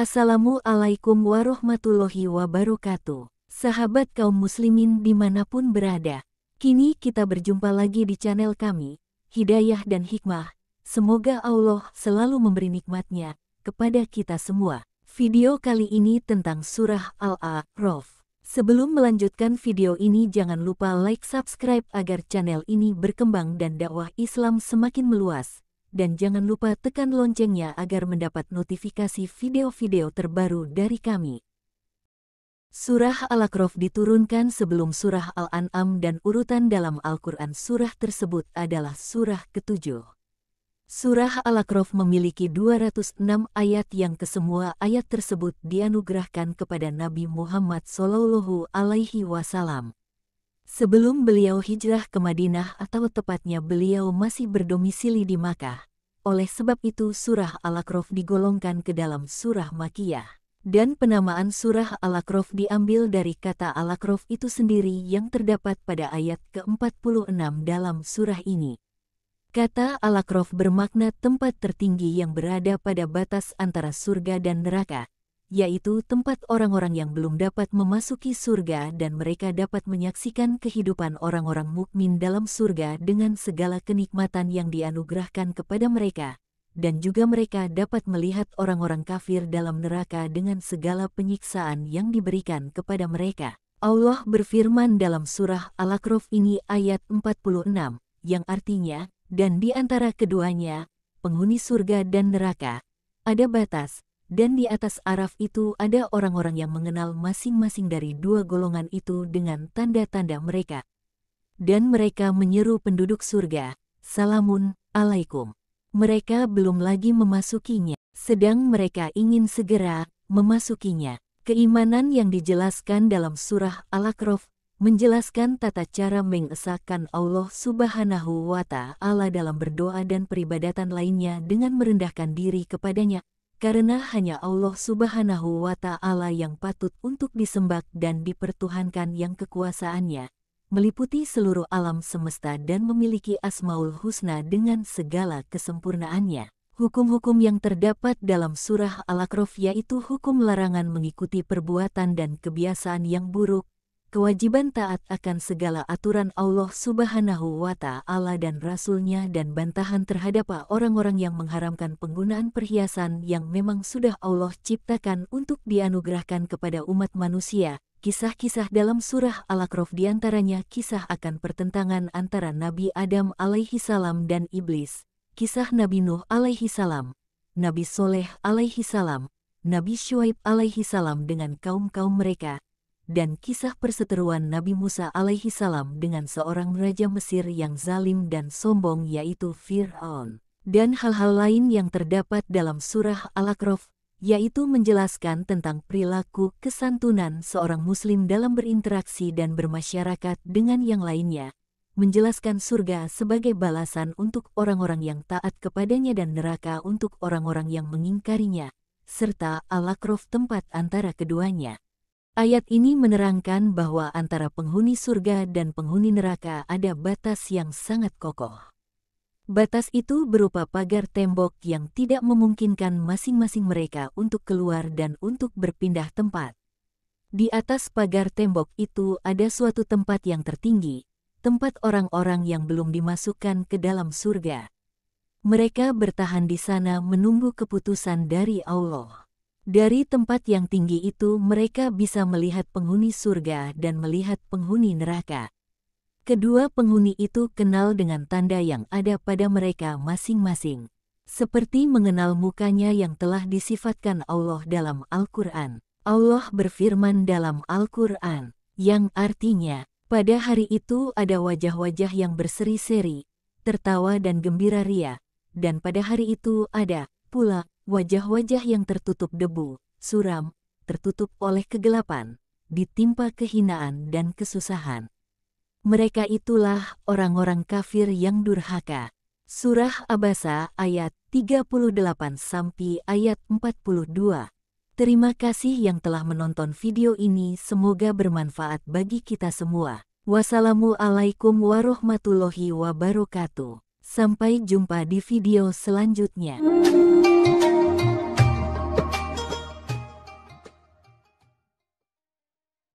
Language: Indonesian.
Assalamualaikum warahmatullahi wabarakatuh. Sahabat kaum muslimin dimanapun berada, kini kita berjumpa lagi di channel kami, Hidayah dan Hikmah. Semoga Allah selalu memberi nikmatnya kepada kita semua. Video kali ini tentang surah Al-A'raf. Sebelum melanjutkan video ini, jangan lupa like, subscribe agar channel ini berkembang dan dakwah Islam semakin meluas. Dan jangan lupa tekan loncengnya agar mendapat notifikasi video-video terbaru dari kami. Surah Al-A'raf diturunkan sebelum surah Al-An'am dan urutan dalam Al-Quran surah tersebut adalah surah ke-7. Surah Al-A'raf memiliki 206 ayat yang kesemua ayat tersebut dianugerahkan kepada Nabi Muhammad SAW. Sebelum beliau hijrah ke Madinah, atau tepatnya beliau masih berdomisili di Makkah. Oleh sebab itu surah Al-A'raf digolongkan ke dalam surah Makkiyah. Dan penamaan surah Al-A'raf diambil dari kata Al-A'raf itu sendiri yang terdapat pada ayat ke-46 dalam surah ini. Kata Al-A'raf bermakna tempat tertinggi yang berada pada batas antara surga dan neraka, yaitu tempat orang-orang yang belum dapat memasuki surga dan mereka dapat menyaksikan kehidupan orang-orang mukmin dalam surga dengan segala kenikmatan yang dianugerahkan kepada mereka, dan juga mereka dapat melihat orang-orang kafir dalam neraka dengan segala penyiksaan yang diberikan kepada mereka. Allah berfirman dalam surah Al-A'raf ini ayat 46, yang artinya, dan di antara keduanya, penghuni surga dan neraka, ada batas. Dan di atas Araf itu ada orang-orang yang mengenal masing-masing dari dua golongan itu dengan tanda-tanda mereka. Dan mereka menyeru penduduk surga, "Salamun alaikum." Mereka belum lagi memasukinya, sedang mereka ingin segera memasukinya. Keimanan yang dijelaskan dalam surah Al-A'raf menjelaskan tata cara mengesahkan Allah Subhanahu wa Ta'ala dalam berdoa dan peribadatan lainnya dengan merendahkan diri kepadanya. Karena hanya Allah Subhanahu wa Ta'ala yang patut untuk disembah dan dipertuhankan, yang kekuasaannya meliputi seluruh alam semesta dan memiliki Asmaul Husna dengan segala kesempurnaannya. Hukum-hukum yang terdapat dalam surah Al-A'raf yaitu hukum larangan mengikuti perbuatan dan kebiasaan yang buruk, kewajiban taat akan segala aturan Allah Subhanahu wa Ta'ala dan Rasul-Nya, dan bantahan terhadap orang-orang yang mengharamkan penggunaan perhiasan yang memang sudah Allah ciptakan untuk dianugerahkan kepada umat manusia. Kisah-kisah dalam surah Al-A'raf diantaranya kisah akan pertentangan antara Nabi Adam alaihi salam dan iblis, kisah Nabi Nuh alaihi salam, Nabi Soleh alaihi salam, Nabi Syuaib alaihi salam dengan kaum-kaum mereka, dan kisah perseteruan Nabi Musa alaihi salam dengan seorang raja Mesir yang zalim dan sombong yaitu Fir'aun. Dan hal-hal lain yang terdapat dalam surah Al-A'raf, yaitu menjelaskan tentang perilaku kesantunan seorang muslim dalam berinteraksi dan bermasyarakat dengan yang lainnya, menjelaskan surga sebagai balasan untuk orang-orang yang taat kepadanya dan neraka untuk orang-orang yang mengingkarinya, serta Al-A'raf tempat antara keduanya. Ayat ini menerangkan bahwa antara penghuni surga dan penghuni neraka ada batas yang sangat kokoh. Batas itu berupa pagar tembok yang tidak memungkinkan masing-masing mereka untuk keluar dan untuk berpindah tempat. Di atas pagar tembok itu ada suatu tempat yang tertinggi, tempat orang-orang yang belum dimasukkan ke dalam surga. Mereka bertahan di sana menunggu keputusan dari Allah. Dari tempat yang tinggi itu mereka bisa melihat penghuni surga dan melihat penghuni neraka. Kedua penghuni itu kenal dengan tanda yang ada pada mereka masing-masing, seperti mengenal mukanya yang telah disifatkan Allah dalam Al-Quran. Allah berfirman dalam Al-Quran, yang artinya, pada hari itu ada wajah-wajah yang berseri-seri, tertawa dan gembira ria, dan pada hari itu ada pula wajah-wajah yang tertutup debu, suram, tertutup oleh kegelapan, ditimpa kehinaan dan kesusahan. Mereka itulah orang-orang kafir yang durhaka. Surah Abasa ayat 38 sampai ayat 42. Terima kasih yang telah menonton video ini, semoga bermanfaat bagi kita semua. Wassalamualaikum warahmatullahi wabarakatuh. Sampai jumpa di video selanjutnya.